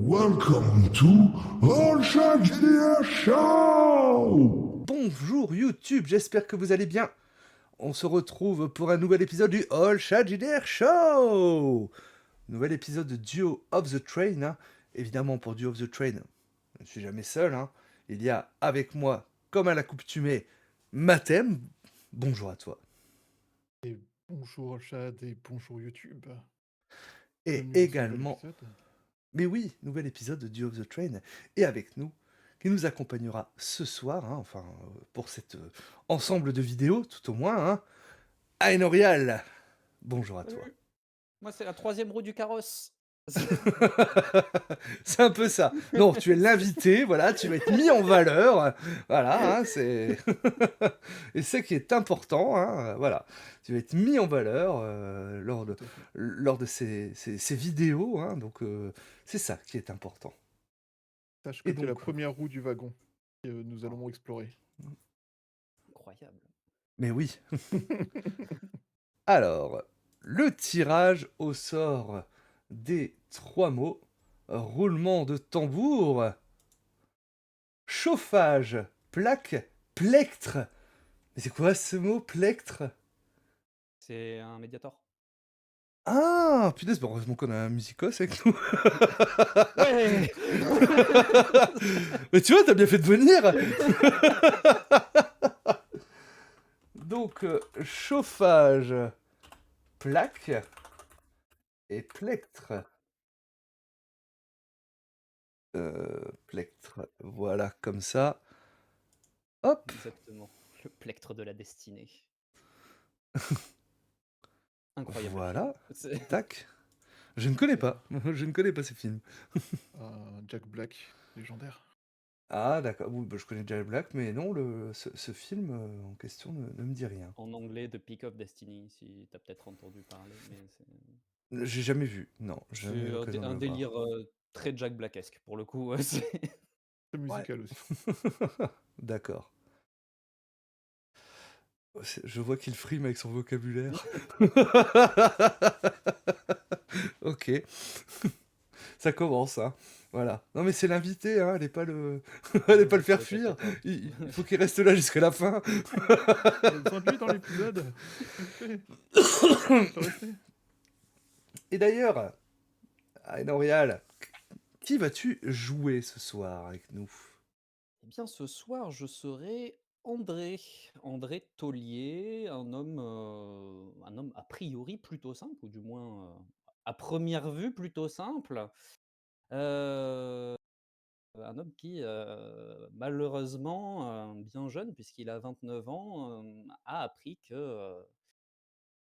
Welcome to All Shot GDR Show! Bonjour YouTube, j'espère que vous allez bien. On se retrouve pour un nouvel épisode du All Chat JDR Show. Nouvel épisode de Duo of the Train. Évidemment, pour Duo of the Train, je ne suis jamais seul. Il y a avec moi, comme à l'accoutumée, Mathem. Bonjour à toi. Et bonjour Chad et bonjour YouTube. Et Bienvenue dans ce nouvel également, épisode. mais oui, nouvel épisode de Duo of the Train. Et avec nous, qui nous accompagnera ce soir, pour cet ensemble de vidéos, tout au moins, Aenorial. Bonjour à toi. Salut. Moi, c'est la troisième roue du carrosse. C'est un peu ça. Non, tu es l'invité, voilà, tu vas être mis en valeur, voilà, c'est et c'est qui est important, voilà, tu vas être mis en valeur Tout à fait. lors de ces vidéos, donc c'est ça qui est important. Sache que Et tu es la donc, première roue du wagon que nous allons explorer. Incroyable. mais oui. Alors, le tirage au sort des 3 mots, roulement de tambour. Chauffage, plaque, plectre. Mais c'est quoi ce mot, plectre? C'est un médiator. Ah, punaise, bah heureusement qu'on a un musicos avec nous. Ouais. Mais tu vois, t'as bien fait de venir. Donc, chauffage, plaque et plectre. Plectre, voilà, comme ça. Hop, Exactement. Le plectre de la destinée. Incroyable. voilà, C'est- tac. Je ne connais pas, je ne connais pas ces films. Jack Black, légendaire. Ah, d'accord, oui, bah, je connais Jack Black, mais non, ce film en question ne me dit rien. En anglais, The Peak of Destiny, si t'as peut-être entendu parler. Mais J'ai jamais vu, non, jamais eu c'est l'occasion de un le voir. délire très Jack Blackesque, pour le coup. Très Ouais. musical aussi. D'accord. Je vois qu'il frime avec son vocabulaire. Ok. Ça commence, Voilà. Non mais c'est l'invité, allez pas le, allez pas le faire fuir. Il faut qu'il reste là jusqu'à la fin. On a besoin de lui dans l'épisode. Faut rester. Et d'ailleurs, Aenorial, qui vas-tu jouer ce soir avec nous? Eh bien, ce soir, je serai André Taulier, un homme a priori plutôt simple, ou du moins à première vue plutôt simple. Euh, un homme qui, malheureusement, bien jeune, puisqu'il a 29 ans, a appris que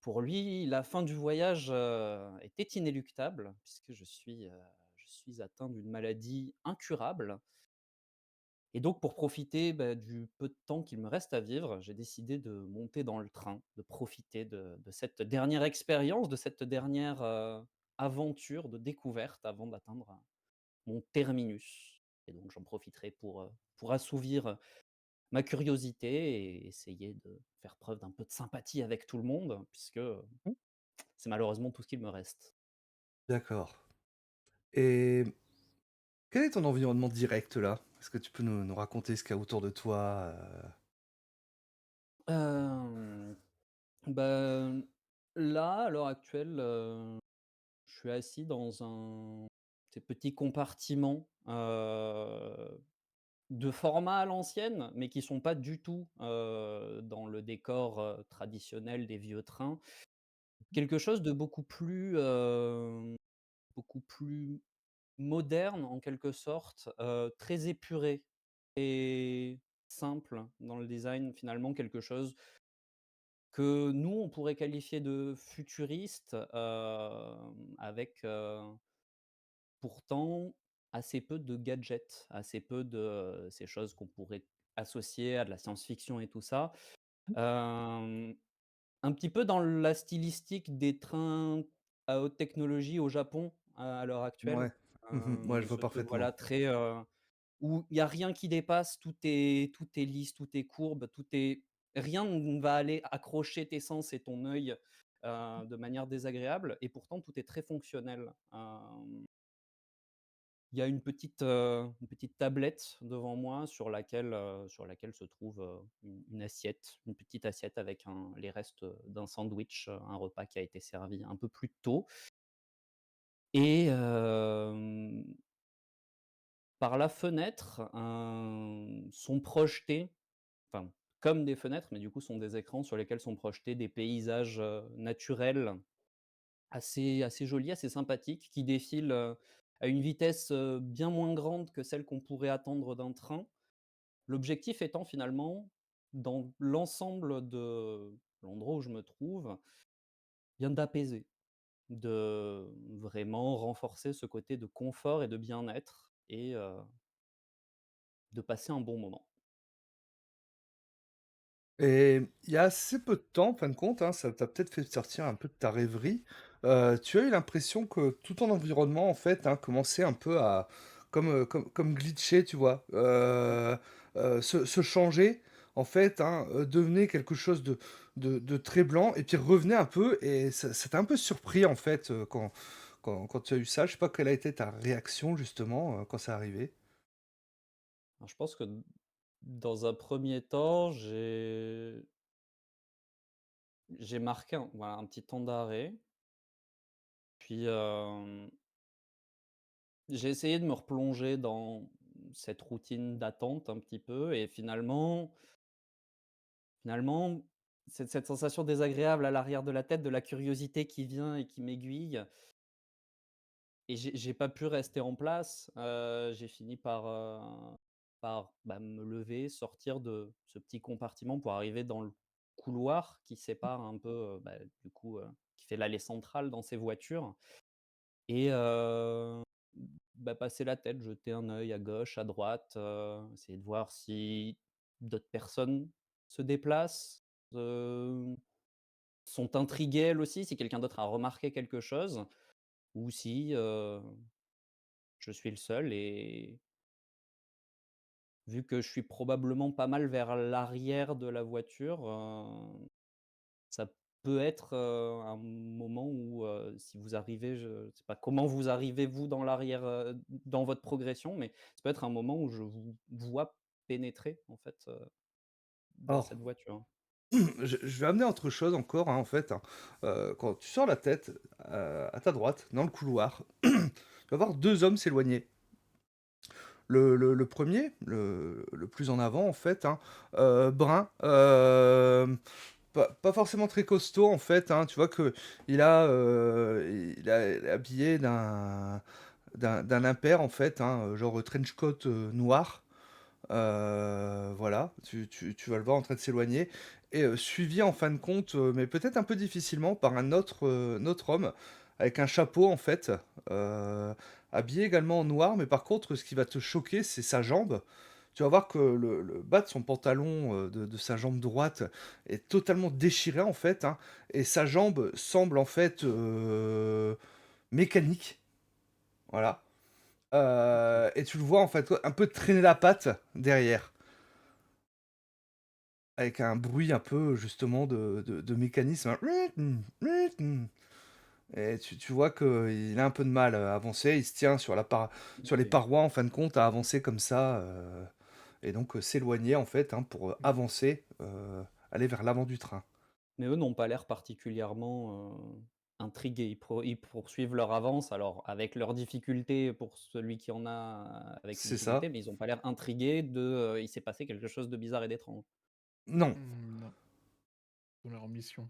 pour lui, la fin du voyage était inéluctable, puisque je suis atteint d'une maladie incurable. Et donc, pour profiter du peu de temps qu'il me reste à vivre, j'ai décidé de monter dans le train, de profiter de cette dernière expérience, de cette dernière aventure de découverte avant d'atteindre mon terminus. Et donc, j'en profiterai pour assouvir ma curiosité et essayer de faire preuve d'un peu de sympathie avec tout le monde, puisque c'est malheureusement tout ce qu'il me reste. D'accord. Et quel est ton environnement direct là? Est-ce que tu peux nous raconter ce qu'il y a autour de toi? Euh, ben, là, à l'heure actuelle, je suis assis dans ces petits compartiments de format à l'ancienne, mais qui sont pas du tout dans le décor traditionnel des vieux trains. Quelque chose de beaucoup plus moderne en quelque sorte, très épuré et simple dans le design, finalement quelque chose que nous, on pourrait qualifier de futuriste, avec, pourtant assez peu de gadgets, assez peu de ces choses qu'on pourrait associer à de la science-fiction et tout ça. Hem, un petit peu dans la stylistique des trains à haute technologie au Japon, à l'heure actuelle. Ouais. Ouais, je vois Ce truc voilà parfaitement. très, où il y a rien qui dépasse, tout est lisse, tout est courbe, tout est rien ne va aller accrocher tes sens et ton œil, de manière désagréable et pourtant tout est très fonctionnel. Il y a une petite tablette devant moi sur laquelle se trouve, une assiette, une petite assiette avec les restes, d'un sandwich, un repas qui a été servi un peu plus tôt et par la fenêtre, sont projetés, enfin, comme des fenêtres, mais du coup sont des écrans sur lesquels sont projetés des paysages, naturels assez jolis, assez sympathiques, qui défilent, à une vitesse, bien moins grande que celle qu'on pourrait attendre d'un train. L'objectif étant finalement, dans l'ensemble de l'endroit où je me trouve, bien d'apaiser, de vraiment renforcer ce côté de confort et de bien-être et de passer un bon moment. Et il y a assez peu de temps, en fin de compte, hein, ça t'a peut-être fait sortir un peu de ta rêverie. Tu as eu l'impression que tout ton environnement, en fait, hein, commençait un peu à comme glitcher, tu vois? Se changer, en fait, hein, devenait quelque chose de très blanc et puis revenait un peu et ça t'a un peu surpris, en fait, quand tu as eu ça. Je sais pas quelle a été ta réaction, justement, quand c'est arrivé? Alors je pense que dans un premier temps, j'ai marqué un petit temps d'arrêt, puis, j'ai essayé de me replonger dans cette routine d'attente un petit peu et finalement, cette sensation désagréable à l'arrière de la tête, de la curiosité qui vient et qui m'aiguille et j'ai pas pu rester en place. J'ai fini par me lever, sortir de ce petit compartiment pour arriver dans le couloir qui sépare un peu, du coup, qui fait l'allée centrale dans ces voitures et passer la tête, jeter un œil à gauche, à droite, essayer de voir si d'autres personnes se déplacent, sont intriguées elles aussi, si quelqu'un d'autre a remarqué quelque chose ou si, je suis le seul et vu que je suis probablement pas mal vers l'arrière de la voiture, ça peut être, un moment où, si vous arrivez, je sais pas comment vous arrivez vous dans l'arrière, dans votre progression, mais ça peut être un moment où je vous vois pénétrer en fait, dans Alors cette voiture. je vais amener autre chose encore, hein, en fait, hein. Quand tu sors la tête, à ta droite, dans le couloir, tu vas voir 2 hommes s'éloigner. Le 1er, le plus en avant, en fait, hein, brun, pas forcément très costaud, en fait, hein. Tu vois qu'il est habillé d'un impair, en fait, hein, genre trench coat, noir. Voilà, tu vas le voir en train de s'éloigner et suivi en fin de compte, mais peut-être un peu difficilement par un autre homme avec un chapeau en fait, heu, habillé également en noir, mais par contre ce qui va te choquer, c'est sa jambe. Tu vas voir que le bas de son pantalon, de sa jambe droite est totalement déchiré en fait, hein, et sa jambe semble en fait, mécanique, voilà. OK. Et tu le vois en fait, un peu traîner la patte derrière. Avec un bruit un peu justement de mécanisme, un et tu vois qu'il a un peu de mal à avancer. Il se tient sur les OK. parois en fin de compte à avancer comme ça, et donc s'éloigner en fait, hein, pour, Mmh. avancer, aller vers l'avant du train. Mais eux n'ont pas l'air particulièrement, intrigués. Ils poursuivent leur avance, alors avec leurs difficultés pour celui qui en a avec une C'est difficulté, ça. mais ils ont pas l'air intrigués il s'est passé quelque chose de bizarre et d'étrange. Non. Non, dans leur mission.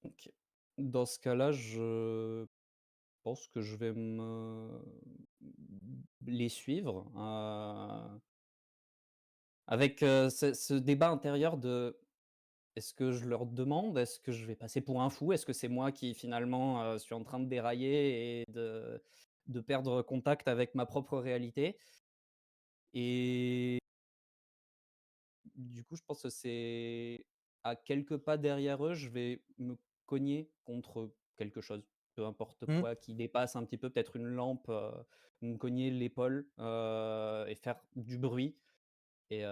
OK. Dans ce cas-là, je pense que je vais les suivre, avec, ce débat intérieur de: «Est-ce que je leur demande? Est-ce que je vais passer pour un fou? Est-ce que c'est moi qui finalement, suis en train de dérailler et de perdre contact avec ma propre réalité?» Et du coup, je pense que c'est à quelques pas derrière eux, je vais me cogner contre quelque chose, peu importe Mmh. quoi, qui dépasse un petit peu, peut-être une lampe, me cogner l'épaule, et faire du bruit et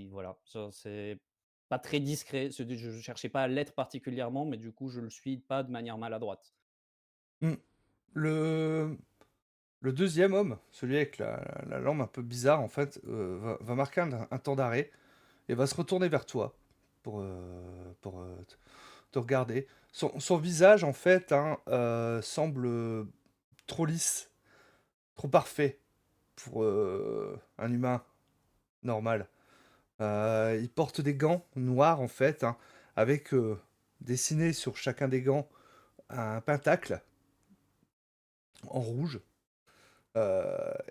voilà. Ça, c'est pas très discret, je cherchais pas à l'être particulièrement, mais du coup, je le suis pas de manière maladroite. Mmh. Le Le deuxième homme, celui avec la lampe un peu bizarre, en fait, va marquer un temps d'arrêt et va se retourner vers toi pour te regarder. Son visage, en fait, hein, semble trop lisse, trop parfait pour un humain normal. Il porte des gants noirs, en fait, hein, avec dessiné sur chacun des gants un pentacle en rouge.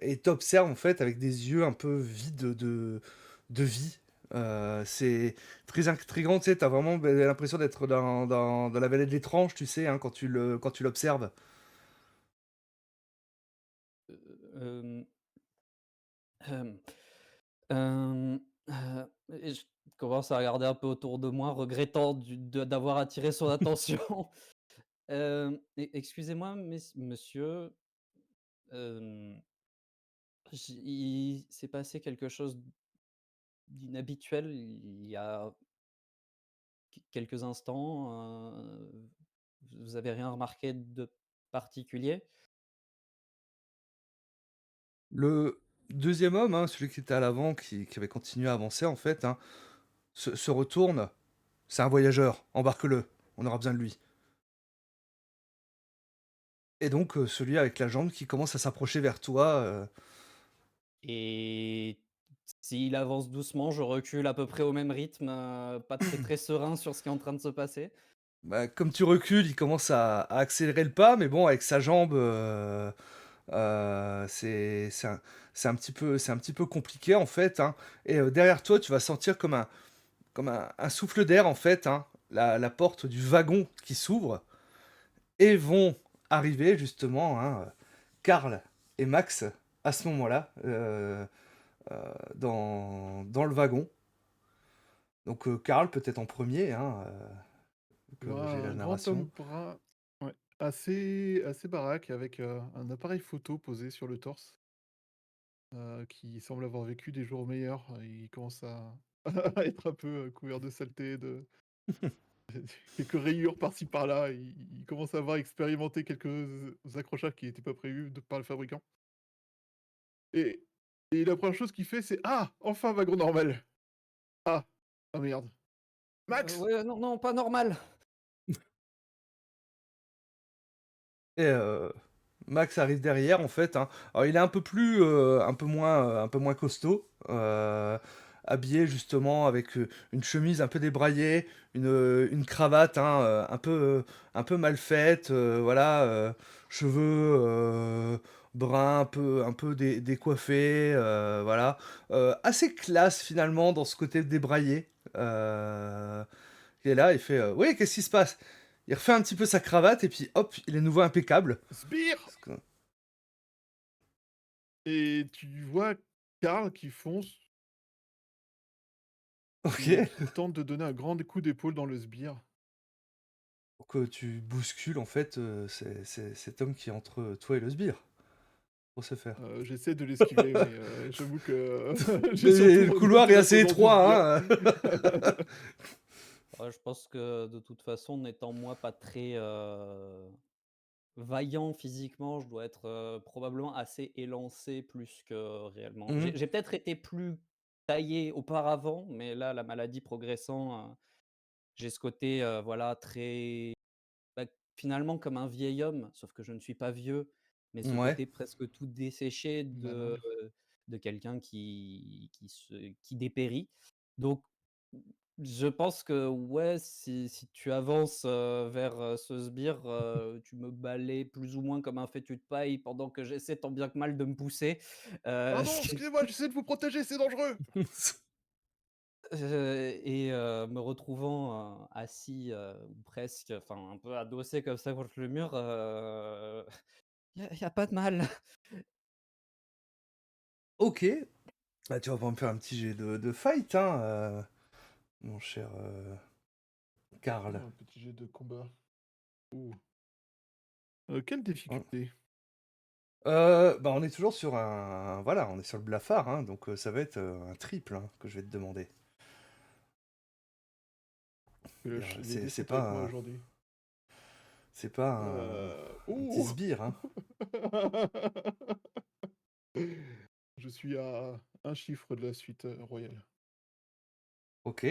Et t'observes en fait avec des yeux un peu vides de vie. C'est très intriguant, tu sais, t'as vraiment l'impression d'être dans la vallée de l'étrange, tu sais, hein, quand tu l'observes. Hem, hem, hem, et je commence à regarder un peu autour de moi, regrettant d'avoir attiré son attention. Excusez-moi, monsieur, hem, il s'est passé quelque chose d'inhabituel il y a quelques instants, vous avez rien remarqué de particulier? Le deuxième homme, hein, celui qui était à l'avant, qui avait continué à avancer en fait, hein, se retourne. C'est un voyageur, embarque-le, on aura besoin de lui. Et donc celui avec la jambe qui commence à s'approcher vers toi. Et s'il avance doucement, je recule à peu près au même rythme, pas très, très serein sur ce qui est en train de se passer. Bah, comme tu recules, il commence à accélérer le pas, mais bon, avec sa jambe, c'est un petit peu compliqué en fait, hein. Et derrière toi, tu vas sentir comme un souffle d'air en fait, hein, la porte du wagon qui s'ouvre et vont arriver justement, hein, Karl et Max à ce moment-là dans le wagon. Donc Karl peut-être en premier, hein, Je que vois j'ai la un grand homme narration. brun, ouais, assez baraque avec, un appareil photo posé sur le torse, qui semble avoir vécu des jours meilleurs. Il commence à à être un peu, couvert de saleté, de quelques rayures par-ci par-là. Il commence à avoir expérimenté quelques accrochages qui n'étaient pas prévus par le fabricant et la première chose qu'il fait, c'est: «Ah! Enfin un wagon normal! Ah! Ah merde! Max!» Ouais, non, non, pas normal. Et Max arrive derrière en fait, hein. Alors il est un peu plus, un peu moins costaud, habillé justement avec, une chemise un peu débraillée, une cravate, hein, un peu mal faite, voilà, cheveux, bruns un peu décoiffés, voilà. Assez classe finalement dans ce côté débraillé. Il est là, il fait, «Oui, qu'est-ce qui se passe?» Il refait un petit peu sa cravate et puis hop, il est nouveau impeccable. «Sbire!» Parce que et tu vois Karl qui fonce et OK, qui tente de donner un grand coup d'épaule dans le sbire. donc tu bouscules en fait, cet homme qui est entre toi et le sbire, pour ce faire. J'essaie de l'esquiver, mais j'avoue que j'ai Mais surtout le couloir noté est la assez présence du sbire. étroit, hein. Ouais, je pense que de toute façon, n'étant moi pas très, vaillant physiquement, je dois être, probablement assez élancé plus que réellement. Mmh. J'ai peut-être été plus taillé auparavant, mais là, la maladie progressant, j'ai ce côté, voilà, très bah, finalement comme un vieil homme, sauf que je ne suis pas vieux, mais ce Ouais, côté presque tout desséché Banal. de quelqu'un qui dépérit. Donc, je pense que ouais, si tu avances, vers, ce sbire, tu me balais plus ou moins comme un fétu de paille pendant que j'essaie tant bien que mal de me pousser, «Pardon, ce qui excusez-moi, j'essaie de vous protéger, c'est dangereux!» et me retrouvant, assis, ou presque, enfin un peu adossé comme ça contre le mur, y a pas de mal. OK. Bah, tu vas pouvoir me faire un petit jet de fight, hein, mon cher, Karl. Un petit jet de combat. Ouh. Quelle Hein. difficulté? Bah, on est toujours sur un voilà, on est sur le blafard, hein, donc ça va être, un triple, hein, que je vais te demander. Que C'est-à-dire, les dés c'est sont avec moi pas aujourd'hui. C'est pas un petit Ouh! sbire, hein. Je suis à un chiffre de la suite, royale. OK.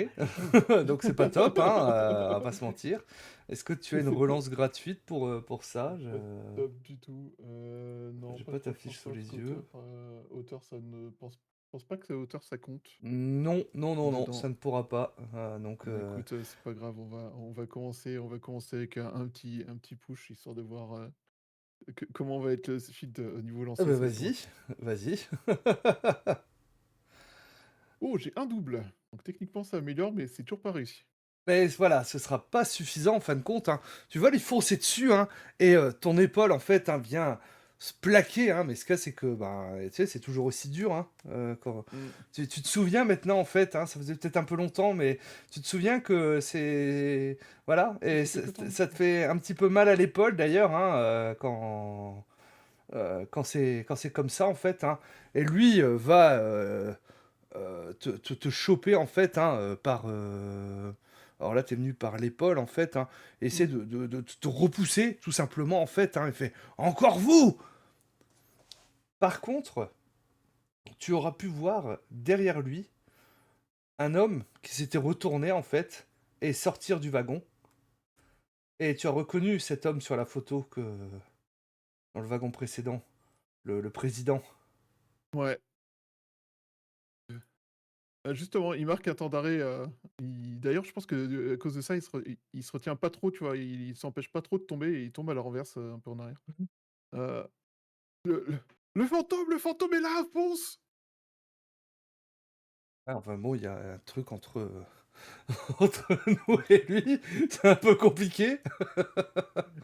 Donc c'est pas top, hein, on va pas se mentir. Est-ce que tu as une C'est pas relance gratuite pour ça? pas top du tout. Non, J'ai pas pas ta franchement, fiche je sous pense les yeux. qu'auteur, ça ne pense pas que auteur, ça compte Non, non, non, non, ça dedans. ne pourra pas, donc Bah, écoute, c'est pas grave, on va commencer avec un petit push histoire de voir, comment va être le feed, au niveau ah lancé, bah, ça va être drôle. vas-y, vas-y. Oh, j'ai un double! Donc techniquement ça améliore, mais c'est toujours pas réussi. Mais voilà, ce sera pas suffisant en fin de compte, hein. Tu vas lui foncer dessus, hein, et ton épaule en fait, hein, vient se plaquer, hein, mais ce cas c'est que, ben, tu sais, c'est toujours aussi dur, hein, quand Mmh. tu te souviens maintenant en fait, hein, ça faisait peut-être un peu longtemps, mais tu te souviens que c'est voilà Ça et fait ça quelque temps. ça te fait un petit peu mal à l'épaule d'ailleurs, hein, quand c'est comme ça en fait, hein, et lui, va, te choper en fait, hein, alors là, tu es venu par l'épaule en fait, hein, essaie Mmh. de te repousser tout simplement en fait, hein, il fait: «Encore vous!» Par contre, tu auras pu voir derrière lui un homme qui s'était retourné en fait et sortir du wagon, et tu as reconnu cet homme sur la photo que dans le wagon précédent, le président. Ouais. Justement, il marque un temps d'arrêt, il d'ailleurs, je pense que, à cause de ça, il se retient pas trop, tu vois? Il s'empêche pas trop de tomber et il tombe à la renverse, un peu en arrière. Heu, le le fantôme est là, fonce! Ah enfin bon, il y a un truc entre, entre nous et lui, c'est un peu compliqué.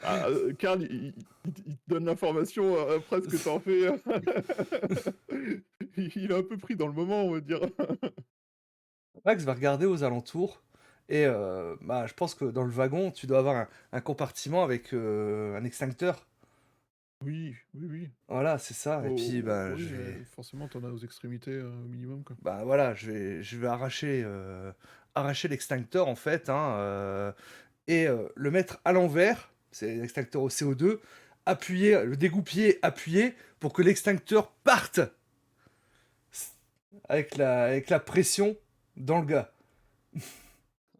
Ah, Karl, il te donne l'information, presque t'en fais, il est un peu pris dans le moment, on va dire. Max va regarder aux alentours et bah, je pense que dans le wagon, tu dois avoir un compartiment avec, un extincteur. Oui, oui, oui. Voilà, c'est ça, et puis, Oh, bah, oui, je vais forcément, tu en as aux extrémités, au minimum, quoi. bah, voilà, je vais arracher l'extincteur, en fait, hein, et le mettre à l'envers, c'est l'extincteur au CO2, appuyer, le dégoupiller, appuyer pour que l'extincteur parte avec la pression dans le gars.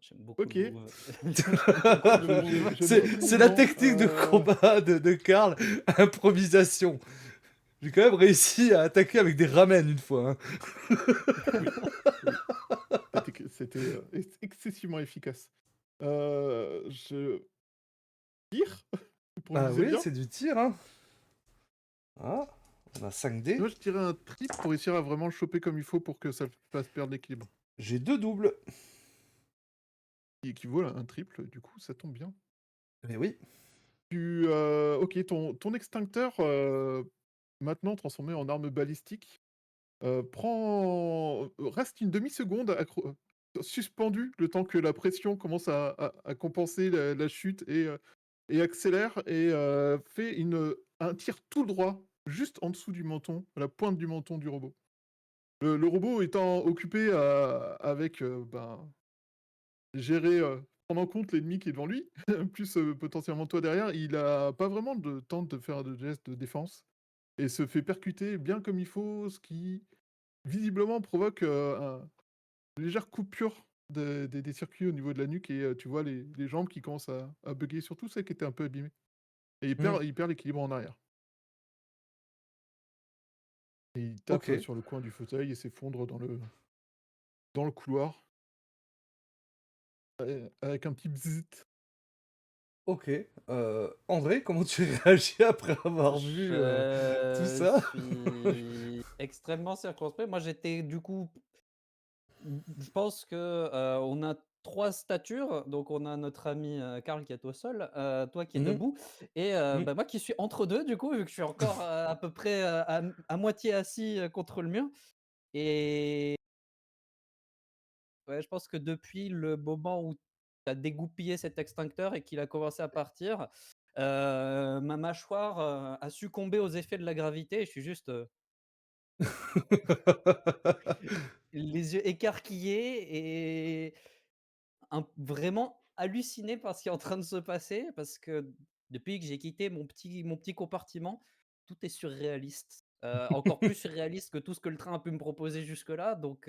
J'aime beaucoup le OK, mot, j'aime beaucoup le mot je note C'est la longuement, technique de combat de Karl, improvisation. J'ai quand même réussi à attaquer avec des ramen une fois, hein. oui, oui, c'était, excessivement efficace. Je tire, pour Bah viser oui, bien. c'est du tir, hein. Ah, on a 5 dés. Moi, je tirais un triple pour réussir à vraiment le choper comme il faut pour que ça le fasse perdre l'équilibre. J'ai 2 doubles. Qui équivaut à un triple, du coup, ça tombe bien. Mais oui. OK, ton extincteur, maintenant transformé en arme balistique, reste une demi-seconde suspendu le temps que la pression commence à compenser la chute et accélère et fait un tir tout droit, juste en dessous du menton, à la pointe du menton du robot. Le robot étant occupé avec, ben, gérer, prendre en compte l'ennemi qui est devant lui, plus, potentiellement toi derrière, il a pas vraiment de temps de faire de gestes de défense et se fait percuter bien comme il faut, ce qui visiblement provoque, une légère coupure des circuits au niveau de la nuque et tu vois les jambes qui commencent à bugger, surtout celles qui étaient un peu abîmées et Mmh. il perd l'équilibre en arrière et il tape, OK, sur le coin du fauteuil et s'effondre dans le couloir, avec un petit bzzzt. OK. André, comment tu réagis après avoir vu, tout Je ça? suis extrêmement circonspect. Moi, j'étais du coup, je pense que, on a 3 statures. Donc on a notre ami, Karl qui est au sol, toi qui es Mmh. debout et Mmh. bah, moi qui suis entre 2 du coup, vu que je suis encore, à peu près, à moitié assis, contre le mur et ouais, je pense que depuis le moment où tu as dégoupillé cet extincteur et qu'il a commencé à partir, ma mâchoire, a succombé aux effets de la gravité et je suis juste, les yeux écarquillés et vraiment halluciné par ce qui est en train de se passer parce que Depuis que j'ai quitté mon petit compartiment, tout est surréaliste. Encore plus surréaliste que tout ce que le train a pu me proposer jusque-là, donc